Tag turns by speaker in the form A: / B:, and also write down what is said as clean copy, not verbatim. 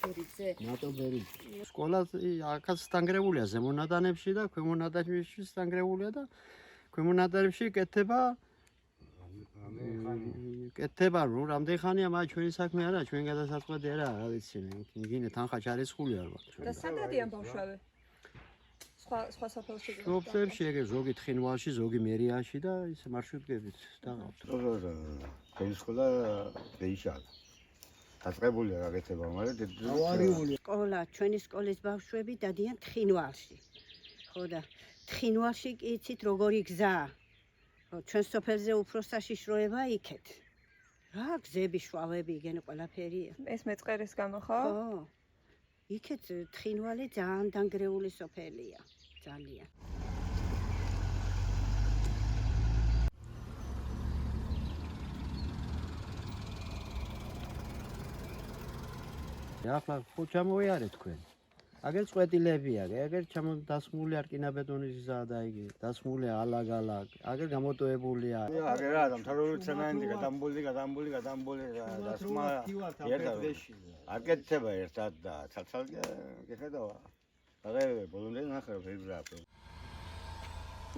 A: ბერიძე.
B: ნატო ბერიძე. სკოლა აქაც სტანგრეულია ზემონადანებში და ქვემონადანებში სტანგრეულია და ქვემონადანებში კეთდება რომ რამდენი ხანია მაგ ჩვენი საქმე არა, ჩვენ გადასაწყვეტი არა, რა ვიცი, იგინე თანხა ჩარიცხული ალბათ.
C: და სად არიან ბავშვები? სხვა საფრთხეში.
B: სოფლებში ეგრე ზოგი თხინვალში, ზოგი მერიაში და ისე მარშრუტკებით დაღავთ.
D: ჩვენი სკოლა დეიშა. დაწყებულია გაკეთება, მაგრამ
B: ავარიული.
E: სკოლა, ჩვენი სკოლის ბავშვები დადიან თხინვალში. ხო და თხინვალში კი იცით როგორი გზაა. ჩვენ სოფელზე უფრო საშიშროება იქეთ. რა გზები, შვავები, იგენ ყველაფერია.
C: ეს მეწყერის გამო ხო?
E: ხო. იქეთ თხინვალი ძალიან დანგრეული სოფელია. ძალიან.
B: ახლა ხო ჩამოვიარეთ თქვენ. აგერ წვეტილებია, აგერ დასმული არკინაბეტონის გზაა და იგი დასმული ალაგ-ალაგ, აგერ გამოტოებულია.
D: აგერ რა, დამთავრებული ცემენტი, გადამბული დასმა ერთად. არ კეთდება ერთად და ცალ-ცალკე გეხედავა. აგერ ბოლომდე ნახე ვებრა.